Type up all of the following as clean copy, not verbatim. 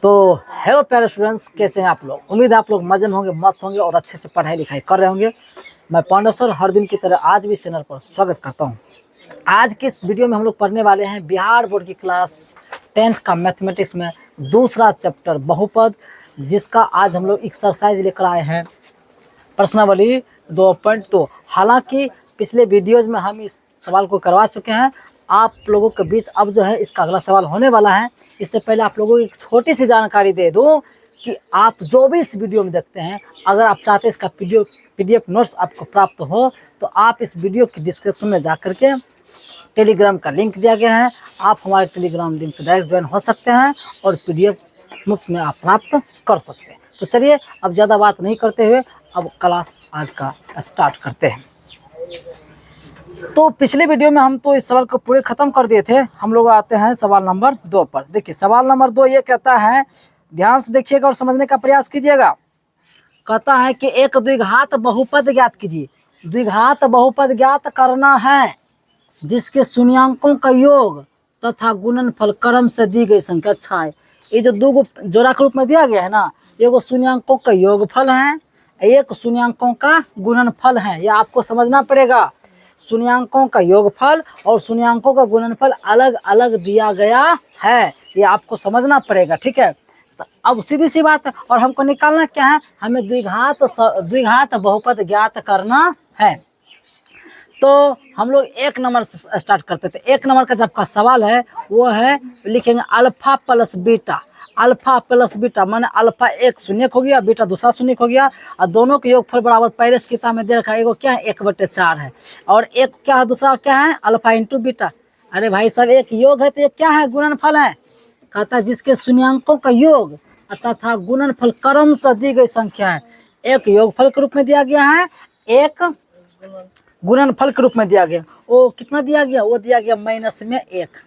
तो हेलो प्यारे स्टूडेंट्स, कैसे हैं आप लोग। उम्मीद है आप लोग मजे में होंगे, मस्त होंगे और अच्छे से पढ़ाई लिखाई कर रहे होंगे। मैं पांडव सर हर दिन की तरह आज भी इस चैनल पर स्वागत करता हूं। आज के इस वीडियो में हम लोग पढ़ने वाले हैं बिहार बोर्ड की क्लास 10th का मैथमेटिक्स में दूसरा चैप्टर बहुपद, जिसका आज हम लोग एक्सरसाइज लेकर आए हैं प्रश्नावली 2.2। हालांकि पिछले वीडियोज में हम इस सवाल को करवा चुके हैं। आप लोगों के बीच अब जो है इसका अगला सवाल होने वाला है। इससे पहले आप लोगों को एक छोटी सी जानकारी दे दूं कि आप जो भी इस वीडियो में देखते हैं, अगर आप चाहते हैं इसका पीडीएफ नोट्स आपको प्राप्त हो तो आप इस वीडियो के डिस्क्रिप्शन में जाकर के टेलीग्राम का लिंक दिया गया है, आप हमारे टेलीग्राम लिंक से डायरेक्ट ज्वाइन हो सकते हैं और पीडीएफ मुफ्त में आप प्राप्त कर सकते हैं। तो चलिए अब ज़्यादा बात नहीं करते हुए अब क्लास आज का स्टार्ट करते हैं। तो पिछले वीडियो में हम तो इस सवाल को पूरे खत्म कर दिए थे। हम लोग आते हैं सवाल नंबर 2 पर। देखिए सवाल नंबर 2 ये कहता है, ध्यान से देखिएगा और समझने का प्रयास कीजिएगा। कहता है कि एक द्विघात बहुपद ज्ञात कीजिए। द्विघात बहुपद ज्ञात करना है जिसके शून्यांकों का योग तथा गुणनफल क्रम से दी गई संख्या। अच्छा है, ये जो दो जोड़ा के रूप में दिया गया है ना, ये शून्यांकों का योगफल है, एक शून्यांकों का गुणनफल है। यह आपको समझना पड़ेगा। शून्यांकों का योगफल और शून्यांकों का गुणनफल अलग अलग दिया गया है, ये आपको समझना पड़ेगा। ठीक है, तो अब सीधी सी बात है और हमको निकालना क्या है, हमें द्विघात बहुपद ज्ञात करना है। तो हम लोग 1 नंबर से स्टार्ट करते थे। 1 नंबर का जब का सवाल है वो है, लिखेंगे alpha plus beta. Alpha plus beta माने अल्फा एक शून्य हो गया, बीटा दूसरा शून्य हो गया, और दोनों के योगफल बराबर पहले से किताब में दे रखा है। एगो क्या है 1/4 है और एक क्या है दूसरा क्या है अल्फा इंटू बीटा। अरे भाई साहब, एक योग है तो एक क्या है गुणनफल है। कहता है जिसके शून्यांकों का योग तथा गुणनफल क्रम से दी गई संख्या है। एक योगफल के रूप में दिया गया है, एक गुणनफल के रूप में दिया गया। वो कितना दिया गया, वो दिया गया -1,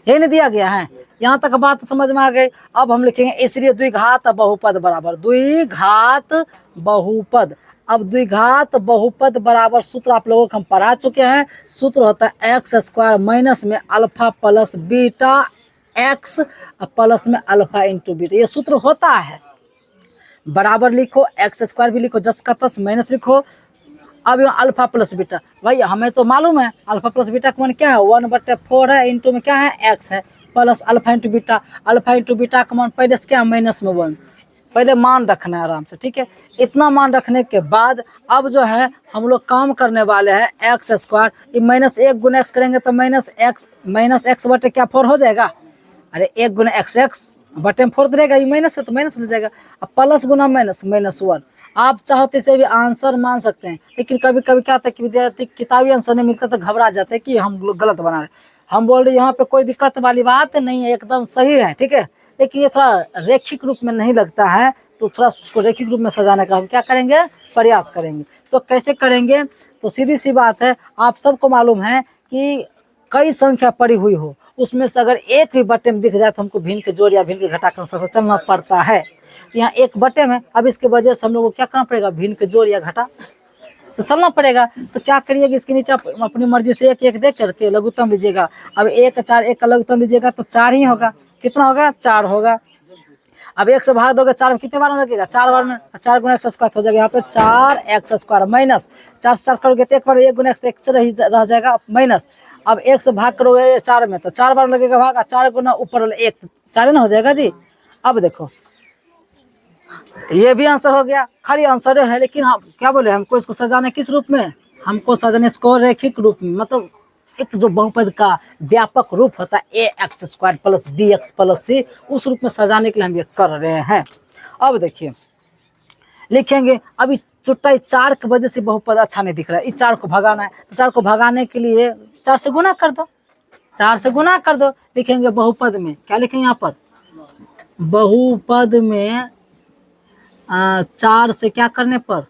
यही नहीं दिया गया है। यहाँ तक बात समझ में आ गई। अब हम लिखेंगे इसलिए द्विघात बहुपद बराबर द्विघात बहुपद। अब द्विघात बहुपद बराबर सूत्र आप लोगों को हम पढ़ा चुके हैं। सूत्र होता है x² माइनस में alpha plus beta x plus में अल्फा इंटू बीटा। ये सूत्र होता है। बराबर लिखो, x² भी लिखो, जस का तस माइनस लिखो। अब यहाँ अल्फा प्लस बीटा, भाई हमें तो मालूम है अल्फा प्लस बीटा का मान क्या है 1/4 है, इंटू में क्या है x है, plus alpha into beta. Alpha into beta का मान पहले से क्या -1, पहले मान रखना है आराम से। ठीक है, इतना मान रखने के बाद अब जो है हम लोग काम करने वाले हैं x²। ये -1 गुना x करेंगे तो -x बटे क्या 4 हो जाएगा। अरे 1 गुना x बटे में 4 देगा, ये माइनस है तो माइनस हो जाएगा। अब प्लस गुना माइनस -1। आप चाहो तो इसे भी आंसर मान सकते हैं, लेकिन कभी कभी क्या होता है कि विद्यार्थी किताबी आंसर नहीं मिलता तो घबरा जाते हैं कि हम लोग गलत बना रहे। हम बोल रहे यहाँ पे कोई दिक्कत वाली बात नहीं है, एकदम सही है। ठीक है, लेकिन ये थोड़ा रेखिक रूप में नहीं लगता है, तो थोड़ा उसको रेखिक रूप में सजाने का हम क्या करेंगे, प्रयास करेंगे। तो कैसे करेंगे, तो सीधी सी बात है, आप सबको मालूम है कि कई संख्या पड़ी हुई हो, उसमें से अगर एक भी बटे में दिख जाए तो हमको भिन्न के जोड़ या भिन्न के घटा के अनुसार चलना पड़ता है। यहाँ एक बटे में, अब इसके वजह से हम लोग को क्या करना पड़ेगा, भिन्न के जोड़ या घटा से चलना पड़ेगा। तो क्या करिएगा, इसके नीचे अपनी मर्जी से एक दे करके लघुत्तम लीजिएगा। अब 1 4 1 का लघुत्तम लीजिएगा तो 4 ही होगा। कितना होगा, 4 होगा। अब 1 से भाग दोगे 4 में कितने बार लगेगा, 4 बार में। 4 गुना x² हो जाएगा, यहाँ पे 4x² माइनस 4 से 4 करोगे तो 1 बार, 1 गुना x 1 से रह जाएगा माइनस। अब 1 से भाग करोगे 4 में तो 4 बार लगेगा भाग, 4 गुना ऊपर वाले 1 4 ना हो जाएगा जी। अब देखो ये भी आंसर हो गया, खाली आंसर है। लेकिन हम क्या बोले, हमको इसको सजाने किस रूप में, हमको सजाने इसको रेखिक रूप में, मतलब एक जो बहुपद का व्यापक रूप होता है ax² plus bx plus c, उस रूप में सजाने के लिए हम ये कर रहे हैं। अब देखिए लिखेंगे, अभी चुट्टा 4 की वजह से बहुपद अच्छा नहीं दिख रहा है, इस 4 को भगाना है। तो 4 को भगाने के लिए 4 से गुना कर दो, 4 से गुना कर दो। लिखेंगे बहुपद में क्या लिखेंगे, यहाँ पर बहुपद में 4 से क्या करने पर,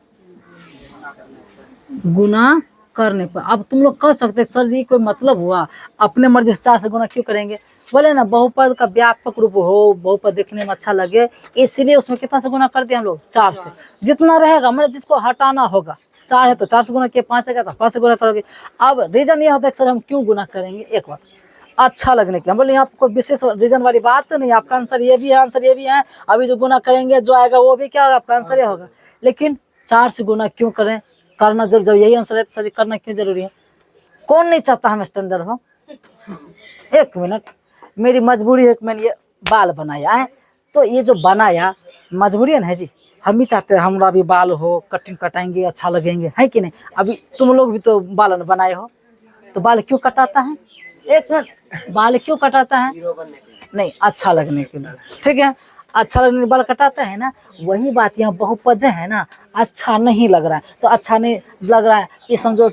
गुना करने पर। अब तुम लोग कह सकते सर जी कोई मतलब हुआ, अपने मर्जी से 4 से गुना क्यों करेंगे। बोले ना बहुपद का व्यापक रूप हो, बहुपद देखने में अच्छा लगे, इसलिए उसमें कितना से गुना कर दिया हम लोग, 4 से। जितना रहेगा मतलब जिसको हटाना होगा, 4 है तो 4 से गुना किया, 5 है तो 5 से गुना करोगे। अब रीजन यह होता है सर हम क्यों गुना करेंगे, एक बात। अच्छा लगने के लिए। हम बोले यहाँ कोई विशेष रीजन वाली बात तो नहीं, आपका आंसर ये भी है, आंसर ये भी है। अभी जो गुना करेंगे जो आएगा वो भी क्या होगा, आपका आंसर ये होगा। लेकिन 4 से गुना क्यों करें, करना जब यही आंसर है तो सर करना क्यों जरूरी है? कौन नहीं चाहता हम स्टैंडर्ड हो? एक मिनट, मेरी मजबूरी है कि मैंने ये बाल बनाया है, तो ये जो बनाया मजबूरी है ना जी। हम भी चाहते हैं हमारा भी बाल हो, कटिंग कटाएंगे अच्छा लगेंगे, है कि नहीं? अभी तुम लोग भी तो बाल बनाए हो, तो बाल क्यों कटाता है? एक मिनट, बाल क्यों कटाता है? नहीं, अच्छा लगने के लिए, ठीक है, अच्छा लगने के लिए बाल कटाता है ना। वही बात यहाँ बहुपद है ना, अच्छा नहीं लग रहा है तो अच्छा नहीं लग रहा है, ये समझो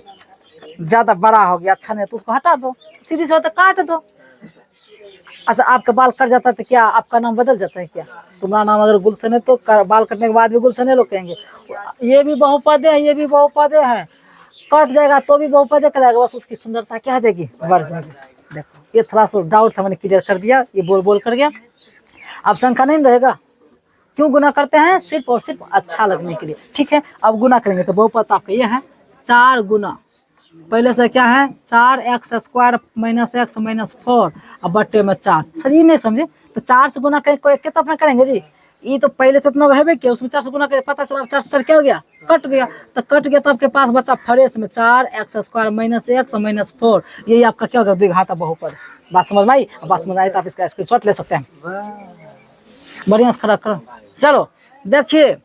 ज्यादा बड़ा हो गया, अच्छा नहीं तो उसको हटा दो, सीधी सी बात है, काट दो। अच्छा, आपका बाल कट जाता है तो क्या आपका नाम बदल जाता है क्या? तुम्हारा नाम अगर गुलशन है तो बाल कटने के बाद भी गुलशन है लोग कहेंगे। ये भी बहुपद है, ये भी बहुपद है, कट जाएगा तो भी बहुपद कराएगा, बस उसकी सुंदरता क्या आ जाएगी, बढ़ जाएगी। देखो, ये थोड़ा सा डाउट था, मैंने क्लियर कर दिया, ये बोल कर गया। अब शंका नहीं रहेगा। क्यों गुना करते हैं? सिर्फ और सिर्फ अच्छा लगने के लिए, ठीक है। अब गुना करेंगे तो बहुपद आपका ये है 4 गुना, पहले से क्या है 4x² माइनस x माइनस 4 अब बट्टे में 4। सर ये नहीं समझे, तो 4 से गुना करेंगे कितना अपना करेंगे जी? ये तो पहले से इतना है क्या, उसमें 4 से गुना करें, पता चला 4 से 4 क्या हो गया, कट गया। तो कट गया तो आपके पास बचा फ्रेश में 4x² माइनस x माइनस 4। यही आपका क्या होगा, द्विघात बहुपद। बात समझ में आई? बात समझ आई तो आप इसका स्क्रीनशॉट ले सकते हैं। बढ़िया से खड़ा करो। चलो देखिए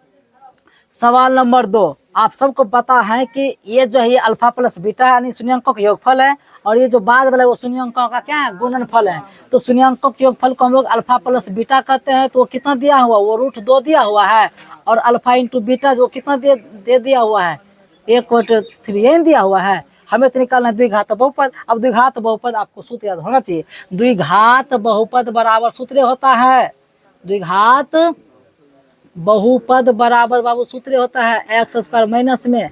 सवाल नंबर 2। आप सबको पता है कि ये जो है ये अल्फा प्लस बीटा यानी शून्यांकों का योगफल है, और ये जो बाद वाला है वो शून्यांकों का क्या है, गुणनफल है। तो शून्यांकों के योगफल को हम लोग अल्फा प्लस बीटा कहते हैं। तो वो कितना दिया हुआ, वो √2 दिया हुआ है, और अल्फा इंटू बीटा जो कितना दे दिया हुआ है, 1/3 दिया हुआ है। हमें तो निकालना है द्विघात बहुपद। अब द्विघात बहुपद आपको सूत्र याद होना चाहिए। द्विघात बहुपद बराबर सूत्र होता है, द्विघात बहुपद बराबर बाबू सूत्र होता है x² माइनस में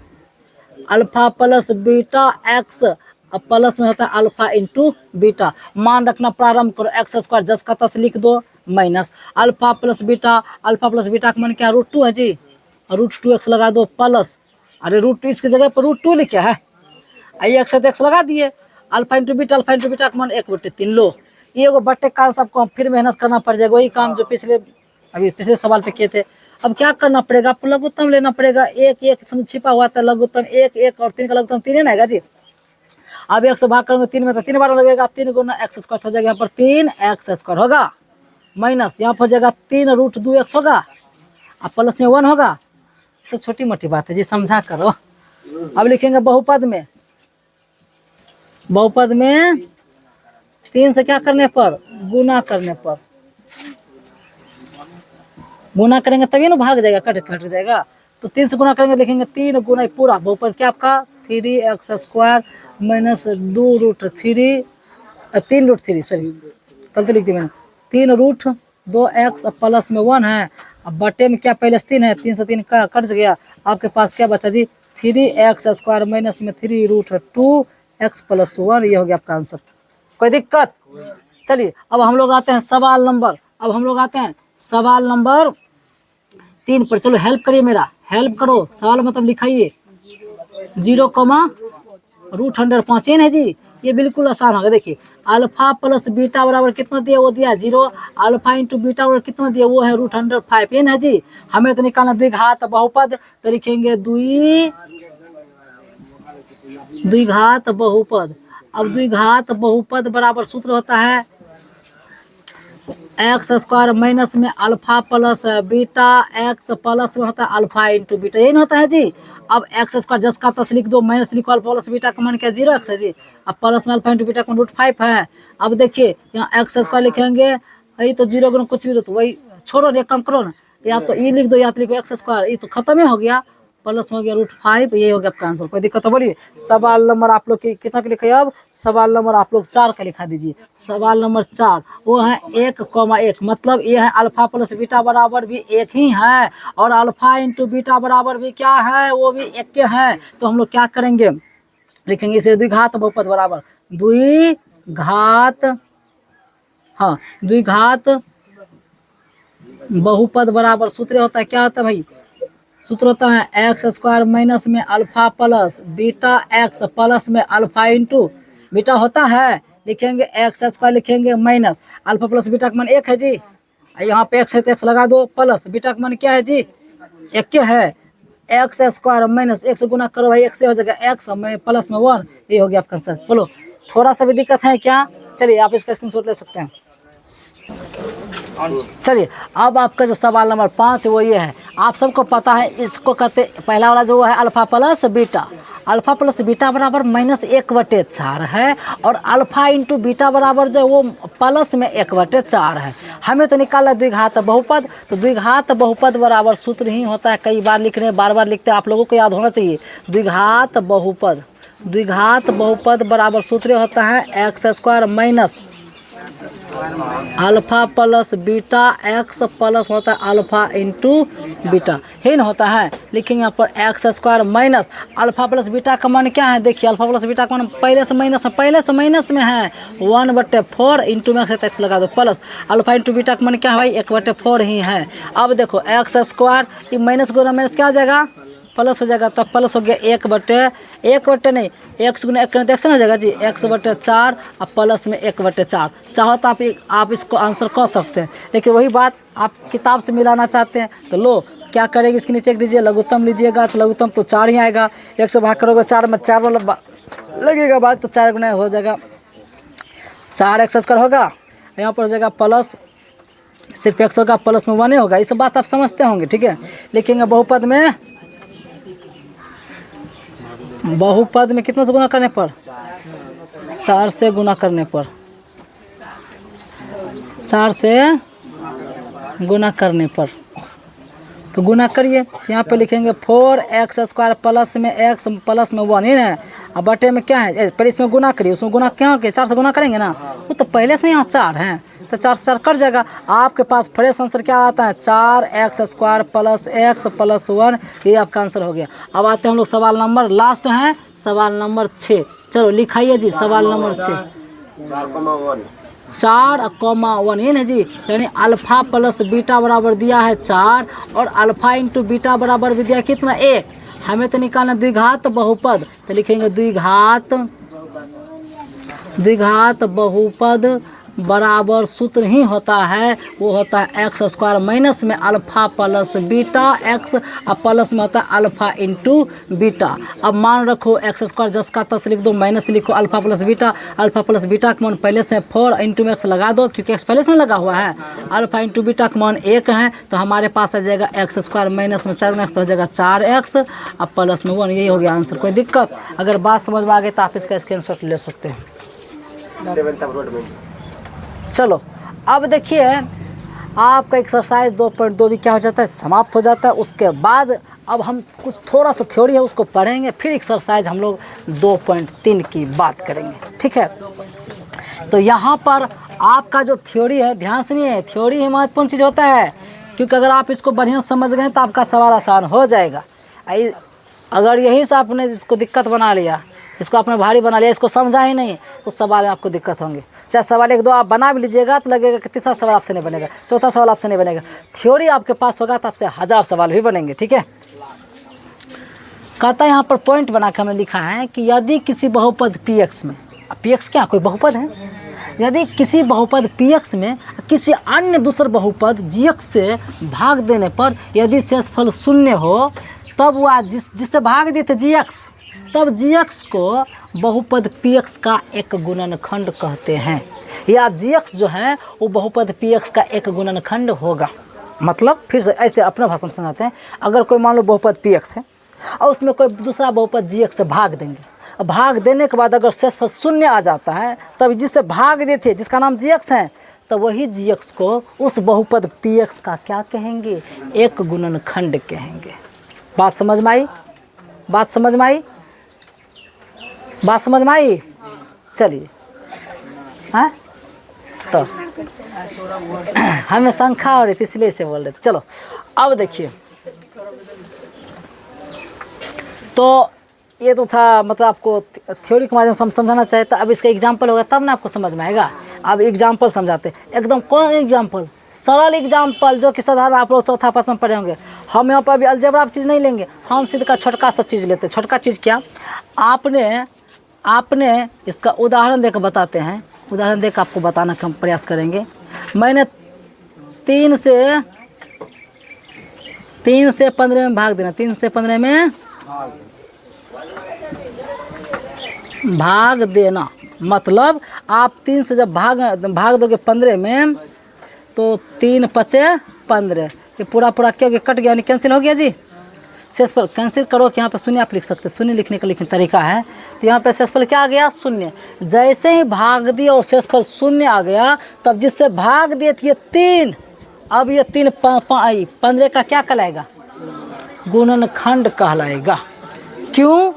अल्फा प्लस बीटा x, अब प्लस में होता है अल्फा इंटू बीटा। मान रखना प्रारंभ करो, x² जस का तस लिख दो, minus alpha plus beta, alpha plus beta का मान क्या √2 है जी, √2x लगा दो प्लस, अरे √2 इसकी जगह पर √2 लिखे है, x है तो x लगा दिए, alpha into beta, alpha into beta का मान 1/3 लो। ये बट्टे कारण सबको फिर मेहनत करना पड़ जाएगा, वही काम जो पिछले सवाल पे किए थे। अब क्या करना पड़ेगा, आपको लघुत्तम लेना पड़ेगा। एक एक छिपा हुआ था लघुत्तम, 1 1 और 3 का लघुत्तम 3 है ना जी। अब 1 से भाग करेंगे 3 में तो 3 बार लगेगा, 3 गुना x² हो जाएगा, यहाँ पर 3x² होगा, माइनस यहाँ पर हो जाएगा 3√2x होगा, अब प्लस में 1 होगा। सब छोटी मोटी बात है जी, समझा करो। अब लिखेंगे बहुपद में, बहुपद में 3 से क्या करने पर, गुना करने पर, गुना करेंगे तभी ना भाग जाएगा, कट जाएगा। तो 3 से गुना करेंगे, लिखेंगे 3 गुना पूरा बहुपद क्या आपका 3x² माइनस 2√3, 3√3 सॉरी गलती लिख दी मैंने, 3√2x प्लस में 1 है, अब बटे में क्या पहले 3 है, 3 से 3 का कट गया, आपके पास क्या बचा जी 3x² माइनस में 3√2x प्लस 1। ये हो गया आपका आंसर। कोई दिक्कत? चलिए अब हम लोग आते हैं सवाल नंबर, सवाल नंबर 3 पर। चलो हेल्प करिए, मेरा हेल्प करो, सवाल मतलब लिखाइए 0,√105 है जी। ये बिल्कुल आसान होगा। देखिए अल्फा प्लस बीटा बराबर कितना दिया, वो दिया 0, अल्फा इंटू बीटा बराबर कितना दिया, वो है √105 है जी। हमें तो निकालना द्विघात बहुपद, तो लिखेंगे द्विघात बहुपद। अब द्विघात बहुपद बराबर सूत्र होता है x² माइनस में alpha plus beta, x plus में होता है अल्फा इंटू बीटा, यही ना होता है जी। अब x² जस का तस लिख दो, माइनस लिखो, अल्फा प्लस बीटा का मान क्या 0x है जी, अब प्लस में अल्फा इंटू बीटा का √5 है। अब देखिए यहाँ x² लिखेंगे, यही तो 0 गुना कुछ भी तो वही छोड़ो, एक काम करो ना, या तो ये लिख दो या तो लिखो x², ये तो खत्म ही हो गया, प्लस हो गया √5, ये हो गया आपका आंसर। कोई दिक्कत है? बोलिए सवाल नंबर आप लोग कितना का लिखे, अब सवाल नंबर आप लोग 4 का लिखा दीजिए। सवाल नंबर 4 वो है 1,1, मतलब ये है अल्फा प्लस बीटा बराबर भी 1 ही है, और अल्फा इंटू बीटा बराबर भी क्या है, वो भी 1 के है। तो हम लोग क्या करेंगे, लिखेंगे इसे द्विघात बहुपद बराबर द्विघात, हाँ द्विघात बहुपद बराबर सूत्र होता है, क्या होता है भाई, सूत्र होता है x² माइनस में alpha plus beta x plus में अल्फा इंटू बीटा होता है, लिखेंगे एक्स स्क्वायर, लिखेंगे माइनस अल्फा प्लस बीटा का मान 1 है जी। यहाँ पे एक्स है तो एक्स लगा दो, प्लस बीटा का मान क्या है जी 1 है। एक्स स्क्वायर माइनस 1 से गुना करो भाई, 1 से हो जाएगा एक्स में प्लस में 1, ये हो गया आपका आंसर। बोलो थोड़ा सा भी दिक्कत है क्या? चलिए आप इसका स्क्रीनशॉट ले सकते हैं। चलिए अब आपका जो सवाल नंबर 5 वो ये है, आप सबको पता है इसको कहते, पहला वाला जो है alpha plus beta, alpha plus beta बराबर -1/4 है, और अल्फा इंटू बीटा बराबर जो वो प्लस में 1/4 है। हमें तो निकालना द्विघात बहुपद, तो द्विघात बहुपद बराबर सूत्र ही होता है, कई बार लिख रहे हैं, बार बार लिखते हैं, आप लोगों को याद होना चाहिए। द्विघात बहुपद, द्विघात बहुपद बराबर सूत्र होता है x square minus alpha plus beta, x plus होता है अल्फा इंटू बीटा, ही ना होता है। लिखेंगे यहाँ पर x square minus alpha plus beta का मान क्या है, देखिए अल्फा प्लस बीटा का मान पहले से माइनस में है 1/4 इंटू में एक्स लगा दो, प्लस अल्फा इंटू बीटा का मान क्या है भाई 1/4 ही है। अब देखो एक्स स्क्वायर ये माइनस गुना माइनस क्या आ जाएगा, प्लस हो जाएगा, तब प्लस हो गया 1/1 नहीं, एक्स गुना 1 एक्स हो जाएगा जी, x/4 और प्लस में 1/4। चाहो तो आप इसको आंसर कर सकते हैं, लेकिन वही बात आप किताब से मिलाना चाहते हैं तो लो क्या करेंगे, इसके नीचे दीजिए लघुत्तम लीजिएगा तो लघुत्तम तो 4 ही आएगा, 1 से भाग करोगे 4 में 4 वाला लगेगा भाग, तो 4 गुना हो जाएगा 4x² होगा, यहाँ पर हो जाएगा प्लस सिर्फ x होगा, प्लस में 1 होगा। ये सब बात आप समझते होंगे, ठीक है। लिखेंगे बहुपद में, बहुपद में कितना से गुना करने पर, 4 से गुना करने पर, 4 से गुना करने पर, तो गुना करिए। यहाँ पे लिखेंगे 4x² प्लस में x प्लस में 1 ही ना, अब बटे में क्या है, पर इसमें गुना करिए, उसमें गुना क्या होगा 4 से गुना करेंगे ना, वो तो पहले से यहाँ 4 हैं, तो 4 से 4 कट जाएगा। आपके पास फ्रेश आंसर क्या आता है 4x² प्लस x प्लस 1, ये आपका आंसर हो गया। अब आते हैं हम लोग सवाल नंबर लास्ट है, सवाल नंबर 6। चलो लिखाइए जी सवाल नंबर 6, 4,1 ये ना जी, यानी अल्फा प्लस बीटा बराबर दिया है 4, और अल्फा इंटू बीटा बराबर भी दिया कितना 1। हमें तो निकालना द्विघात बहुपद, तो लिखेंगे द्विघात बहुपद बराबर सूत्र ही होता है, वो होता है x² माइनस में अल्फा प्लस बीटा, x और प्लस में होता है अल्फा इंटू बीटा। अब मान रखो x² जस का तस लिख दो, माइनस लिखो alpha plus beta, alpha plus beta का मान पहले से 4 इंटू में x लगा दो, क्योंकि x पहले से लगा हुआ है, अल्फा इंटू बीटा का मान 1 है, तो हमारे पास आ जाएगा x² माइनस में 4x तो हो जाएगा 4x और प्लस में 1, यही हो गया आंसर। कोई दिक्कत? अगर बात समझ में आ गई तो आप इसका स्क्रीनशॉट ले सकते हैं। चलो अब देखिए आपका एक्सरसाइज 2.2 भी क्या हो जाता है, समाप्त हो जाता है। उसके बाद अब हम कुछ थोड़ा सा थ्योरी है उसको पढ़ेंगे, फिर एक्सरसाइज हम लोग 2.3 की बात करेंगे, ठीक है। तो यहाँ पर आपका जो थ्योरी है, ध्यान सुनिए, थ्योरी ही महत्वपूर्ण चीज़ होता है, क्योंकि अगर आप इसको बढ़िया समझ गए तो आपका सवाल आसान हो जाएगा। अगर यहीं से आपने इसको दिक्कत बना लिया, इसको आपने भारी बना लिया, इसको समझा ही नहीं, तो सवाल में आपको दिक्कत होंगे। चाहे सवाल 1-2 आप बना भी लीजिएगा तो लगेगा कि तीसरा सवाल आपसे नहीं बनेगा, चौथा सवाल आपसे नहीं बनेगा। थ्योरी आपके पास होगा तो आपसे 1000 सवाल भी बनेंगे, ठीक है। कहता है यहाँ पर पॉइंट बना के हमने लिखा है कि यदि किसी बहुपद px में, px क्या कोई बहुपद है, यदि किसी बहुपद px में किसी अन्य दूसरे बहुपद gx से भाग देने पर यदि शेषफल 0 हो, तब वह जिससे भाग दिए थे gx, तब gx को बहुपद px का एक गुणनखंड कहते हैं, या gx जो है वो बहुपद px का एक गुणनखंड होगा। मतलब फिर से ऐसे अपना भाषा में समझाते हैं, अगर कोई मान लो बहुपद px है और उसमें कोई दूसरा बहुपद gx से भाग देंगे, अब भाग देने के बाद अगर शेषफल 0 आ जाता है, तब जिससे भाग दिए थे जिसका नाम gx है, तो वही gx को उस बहुपद px का क्या कहेंगे, एक गुणनखंड कहेंगे। बात समझ में आई? बात समझ में आई? बात समझ में आई? चलिए, हाँ तो हमें संख्या हो रही थी इसलिए से बोल रहे थे। चलो अब देखिए, तो ये तो था, मतलब आपको थ्योरी के माध्यम से हम समझाना चाहे, तो अब इसका एग्जाम्पल होगा तब ना आपको समझ में आएगा। अब एग्जाम्पल समझाते, एकदम कौन एग्जाम्पल, सरल एग्जाम्पल जो कि साधारण आप लोग चौथा पाँच में पढ़े होंगे। हम यहाँ पर अभी अलजेब्रा चीज़ नहीं लेंगे, हम सीधा का छोटका सा चीज़ लेते हैं। छोटका चीज़ क्या, आपने इसका उदाहरण देकर बताते हैं उदाहरण देकर आपको बताना का हम प्रयास करेंगे। मैंने 3 से 15 में भाग देना, 3 से 15 में भाग देना, मतलब आप 3 से जब भाग दोगे 15 में तो 3 पचे 15, ये पूरा क्या हो गया, कट गया, यानी कैंसिल हो गया जी। शेषफल कैंसिल करो कि यहाँ पे शून्य आप लिख सकते हैं, शून्य लिखने का तरीका है। तो यहाँ पे शेषफल क्या आ गया, शून्य। जैसे ही भाग दिया और शेषफल शून्य आ गया, तब जिससे भाग दिए थे ये 3, अब ये 3 15 का क्या कहलाएगा, गुणनखंड कहलाएगा। क्यों?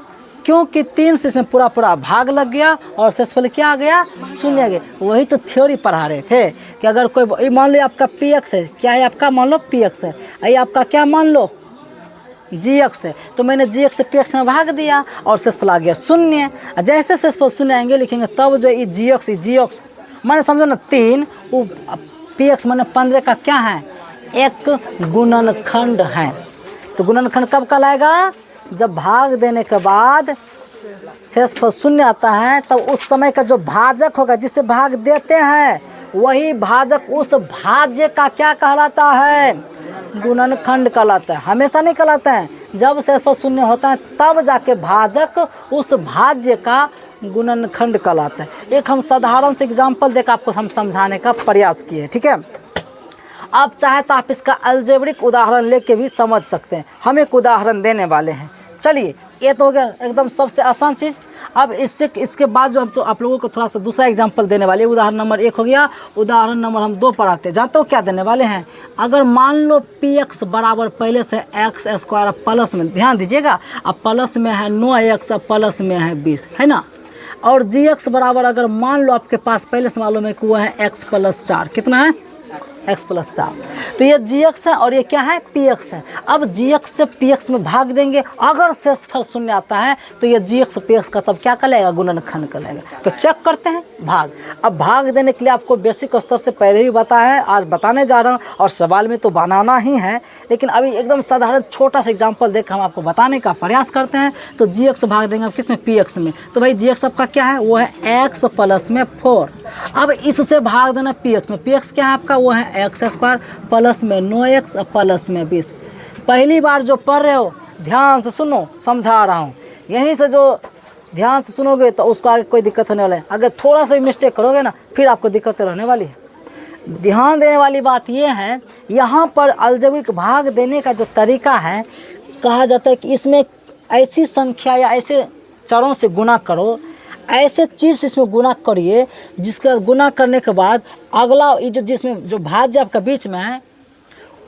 क्योंकि 3 से इसमें पूरा भाग लग गया और शेषफल क्या आ गया, शून्य आ गया। वही तो थ्योरी पढ़ा रहे थे कि अगर कोई मान लो आपका px है, क्या है आपका, मान लो px है, ये आपका क्या मान लो gx है, तो मैंने gx से px में भाग दिया और शेषफल आ गया शून्य। जैसे शेषफल शून्य आएंगे लिखेंगे तब जो ये gx मैंने समझो ना 3 वो px मैंने 15 का क्या है, एक गुणनखंड है। तो गुणनखंड कब कहलाएगा, जब भाग देने के बाद शेषफल शून्य आता है, तब उस समय का जो भाजक होगा जिसे भाग देते हैं वही भाजक उस भाज्य का क्या कहलाता है, गुणनखंड कहलाता है। हमेशा नहीं कहलाता है, जब शेषफल शून्य होता है तब जाके भाजक उस भाज्य का गुणनखंड कहलाता है। एक हम साधारण से एग्जाम्पल देकर आपको हम समझाने का प्रयास किए, ठीक है। आप चाहे तो आप इसका अलजेब्रिक उदाहरण लेके भी समझ सकते हैं। हम एक उदाहरण देने वाले हैं। चलिए, ये तो हो गया एकदम सबसे आसान चीज़। अब इसके बाद जो हम तो आप लोगों को थोड़ा सा दूसरा एग्जांपल देने वाले। उदाहरण नंबर 1 हो गया, उदाहरण नंबर हम 2 पर आते हैं। जानते हो क्या देने वाले हैं, अगर मान लो px बराबर पहले से x स्क्वायर प्लस में, ध्यान दीजिएगा, अब प्लस में है 9x, अब प्लस में है 20, है ना। और gx बराबर अगर मान लो आपके पास पहले से मालूम है कि वह है x + 4, कितना है, x + 4। तो ये gx है और ये क्या है, px है। अब gx से px में भाग देंगे, अगर शेषफल शून्य आता है तो ये gx px का तब क्या कहलाएगा, गुणनखंड कहलाएगा। तो चेक करते हैं भाग। अब भाग देने के लिए आपको बेसिक स्तर से पहले ही बताया है, आज बताने जा रहा हूँ और सवाल में तो बनाना ही है, लेकिन अभी एकदम साधारण छोटा सा एग्जाम्पल देकर हम आपको बताने का प्रयास करते हैं। तो gx से भाग देंगे अब किस में, px में। तो भाई gx आपका क्या है, वो है x + 4। अब इससे भाग देना px में, px क्या है आपका, वो है x स्क्वायर प्लस में 9x प्लस में 20। पहली बार जो पढ़ रहे हो ध्यान से सुनो, समझा रहा हूँ, यहीं से जो ध्यान से सुनोगे तो उसको आगे कोई दिक्कत होने वाला है। अगर थोड़ा सा भी मिस्टेक करोगे ना, फिर आपको दिक्कतें रहने वाली है। ध्यान देने वाली बात यह है, यहाँ पर अलजेब्रिक भाग देने का जो तरीका है, कहा जाता है कि इसमें ऐसी संख्या या ऐसे चरों से गुना करो, ऐसे चीज़ से इसमें गुना करिए जिसका गुना करने के बाद अगला ये जिसमें जो भाज्य आपका बीच में है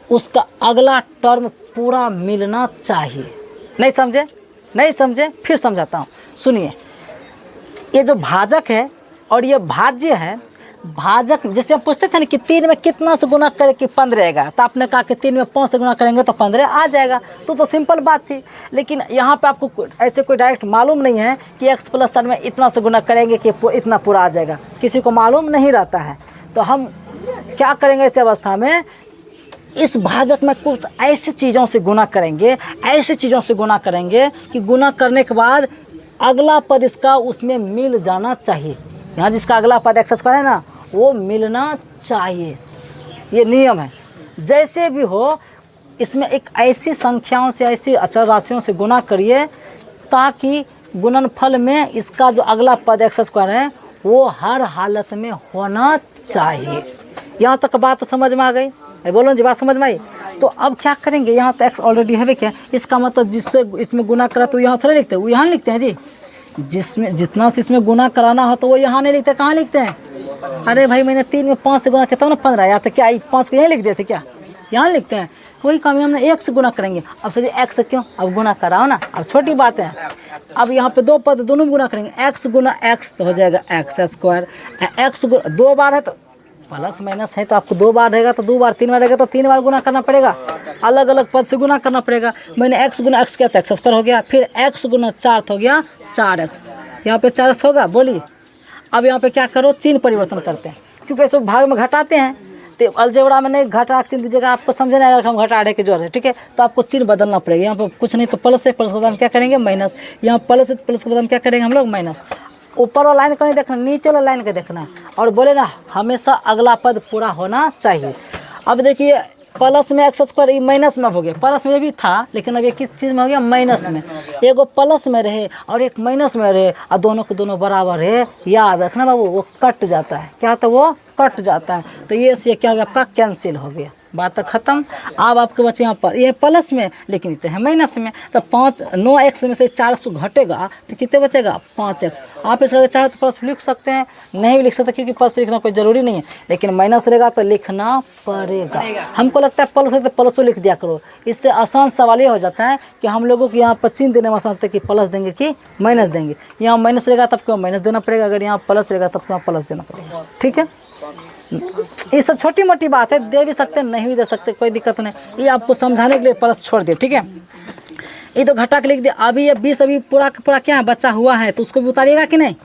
उसका अगला टर्म पूरा मिलना चाहिए। नहीं समझे, नहीं समझे, फिर समझाता हूँ, सुनिए। ये जो भाजक है और ये भाज्य है, भाजक जैसे आप पूछते थे ना कि 3 में कितना से गुना करे कि 15 आएगा, तो आपने कहा कि 3 में 5 से गुना करेंगे तो 15 आ जाएगा। तो सिंपल बात थी। लेकिन यहाँ पे आपको ऐसे कोई डायरेक्ट मालूम नहीं है कि x + 4 में इतना से गुना करेंगे कि इतना पूरा आ जाएगा, किसी को मालूम नहीं रहता है। तो हम क्या करेंगे इस अवस्था में, इस भाजक में कुछ ऐसी चीज़ों से गुना करेंगे, ऐसी चीज़ों से गुना करेंगे कि गुना करने के बाद अगला पद इसका उसमें मिल जाना चाहिए। यहाँ जिसका अगला पद x स्क्वायर है ना, वो मिलना चाहिए, ये नियम है। जैसे भी हो इसमें एक ऐसी संख्याओं से, ऐसी अचर राशियों से गुना करिए ताकि गुणनफल में इसका जो अगला पद x स्क्वायर है वो हर हालत में होना चाहिए। यहाँ तक बात समझ में आ गई, बोलो जी, बात समझ में आई। तो अब क्या करेंगे, यहाँ तो x ऑलरेडी है क्या, इसका मतलब जिससे इसमें गुना करा तो यहाँ थोड़े लिखते हैं, वो यहाँ लिखते हैं जी। जिसमें जितना से इसमें गुना कराना हो तो वो यहाँ नहीं लिखते, कहाँ लिखते हैं। अरे भाई मैंने 3 में 5 से गुना किया तब ना 15 आया, तो क्या 5 को यहीं लिख देते क्या, यहाँ लिखते हैं। वही काम हमने 1 से गुना करेंगे। अब सोचिए x से क्यों, अब गुना कराओ ना, अब छोटी बात है। अब यहाँ पे 2 पद दोनों गुना करेंगे, x गुना x तो हो जाएगा x स्क्वायर। x 2 बार है तो प्लस माइनस है तो आपको 2 बार रहेगा, तो 2 बार 3 बार रहेगा तो 3 बार गुना करना पड़ेगा, अलग अलग पद से गुना करना पड़ेगा। मैंने x गुना x किया तो x स्क्वायर हो गया, फिर x गुना 4 हो गया 4x, यहाँ पे 4x होगा। बोलिए अब यहाँ पे क्या करो, चिन्ह परिवर्तन करते हैं, क्योंकि इस भाग में घटाते हैं। तो अलजेब्रा में नहीं घटा चिन्ह दीजिएगा, आपको समझ नहीं आएगा कि हम घटा रहे कि जोड़ रहे, ठीक है। तो आपको चिन्ह बदलना पड़ेगा। यहाँ पे कुछ नहीं तो प्लस है, प्लस का बदल क्या करेंगे, माइनस। यहाँ प्लस है, प्लस का बदल क्या करेंगे हम लोग, माइनस। ऊपर वाला लाइन को नहीं देखना, नीचे वाला लाइन को देखना है। और बोले ना हमेशा अगला पद पूरा होना चाहिए। अब देखिए प्लस में एक्स स्क्वायर ये माइनस में हो गया, प्लस में भी था लेकिन अब ये किस चीज़ में हो गया, माइनस में। एगो प्लस में रहे और एक माइनस में रहे और दोनों को दोनों बराबर है, याद रखना बाबू, वो कट जाता है। क्या होता है, वो कट जाता है। तो ये से क्या हो गया, आपका कैंसिल हो गया, बात खत्म। अब आपके बच्चे यहाँ पर ये प्लस में लेकिन इतने हैं माइनस में, तो 9x में से 4 घटेगा तो कितने बचेगा, 5x। आप इसका चाहे तो प्लस लिख सकते हैं, नहीं भी लिख सकते क्योंकि प्लस लिखना कोई ज़रूरी नहीं है, लेकिन माइनस रहेगा तो लिखना पड़ेगा। हमको लगता है प्लस है तो प्लसो लिख दिया करो। इससे आसान सवाल ये हो जाता है कि हम लोगों को यहाँ पर चिन्ह देने में आसान होता है कि प्लस देंगे कि माइनस देंगे। यहाँ माइनस रहेगा तब क्यों माइनस देना पड़ेगा, अगर यहाँ प्लस रहेगा तब क्यों प्लस देना पड़ेगा। ठीक है, ये सब छोटी मोटी बात है, दे भी सकते हैं नहीं भी दे सकते, कोई दिक्कत नहीं। ये आपको समझाने के लिए प्लस छोड़ दिए। ठीक है, ये तो घटा के लिख दिया। अभी ये 20 अभी पूरा का पूरा क्या बचा हुआ है तो उसको भी उतारिएगा कि नहीं,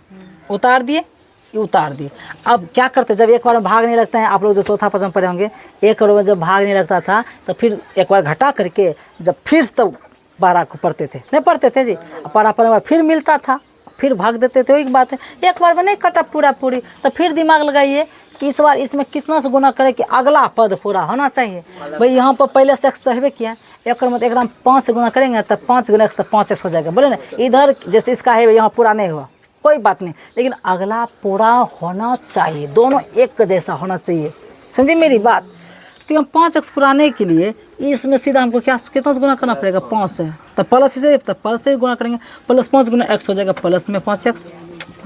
उतार दिए, ये उतार दिए। अब क्या करते, जब एक बार में भाग नहीं लगता है, आप लोग जो चौथा प्रश्न पढ़े होंगे, एक बार में जब भाग नहीं लगता था तो फिर एक बार घटा करके जब फिर तब 12 को पढ़ते थे, नहीं पढ़ते थे जी, पढ़ा पढ़ने बाद फिर मिलता था, फिर भाग देते थे। वही बात है, एक बार में नहीं कटा पूरा पूरी, तो फिर दिमाग लगाइए कि इस बार इसमें कितना से गुना करें कि अगला पद पूरा होना चाहिए। भाई यहाँ पर पहले से एक्स रहबे किया, एक मतलब एक 5 से गुना करेंगे तब 5 गुना एक्स तो 5x हो जाएगा। बोले ना इधर जैसे इसका है यहाँ पूरा नहीं हुआ कोई बात नहीं, लेकिन अगला पूरा होना चाहिए, दोनों एक जैसा होना चाहिए। समझिए मेरी बात। तो हम 5x पुराने के लिए इसमें सीधा हमको क्या कितना से गुना करना पड़ेगा, 5 से, तब प्लस से तब प्लस से गुना करेंगे, प्लस 5 गुना x हो जाएगा, प्लस में 5x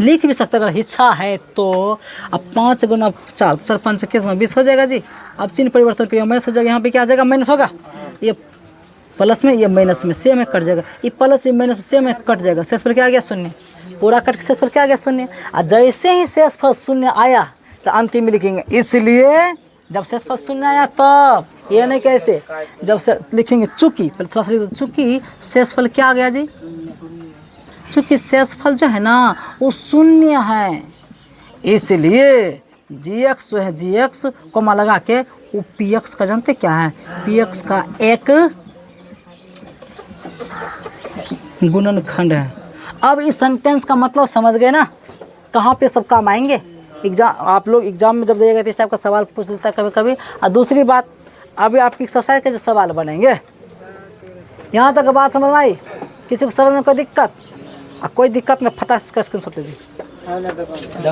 लिख भी सकते अगर इच्छा है तो। अब 5 गुना 4 सर 5 कितना 20 हो जाएगा जी। अब चिन्ह परिवर्तन पे माइनस हो जाएगा, यहाँ पे क्या आ जाएगा, माइनस होगा, ये प्लस में ये माइनस में सेम में कट जाएगा, ये प्लस ये माइनस सेम में कट जाएगा, शेषफल क्या आ गया, शून्य। पूरा कट के शेषफल क्या आ गया, शून्य। और जैसे ही शेषफल शून्य आया तो अंतिम में लिखेंगे, इसलिए जब शेषफल शून्य आया तब, ये नहीं कैसे, जब से लिखेंगे चूंकि, पहले थोड़ा सा लिख दो, चूंकि शेषफल क्या आ गया जी, चूंकि शेषफल जो है ना वो शून्य है, इसलिए gx जो है gx कोमा लगा के वो px का जानते क्या है, px का एक गुणनखंड है। अब इस सेंटेंस का मतलब समझ गए ना, कहाँ पे सब काम आएंगे। एग्जाम, आप लोग एग्जाम में जब जाइएगा तो इस टाइप का सवाल पूछ लेता है कभी कभी। और दूसरी बात, अभी आपकी एक्सरसाइज के जो सवाल बनेंगे, यहाँ तक बात समझ में आई, किसी को समझ में कोई दिक्कत, कोई दिक्कत नहीं, फटाक से स्क्रीनशॉट लीजिए।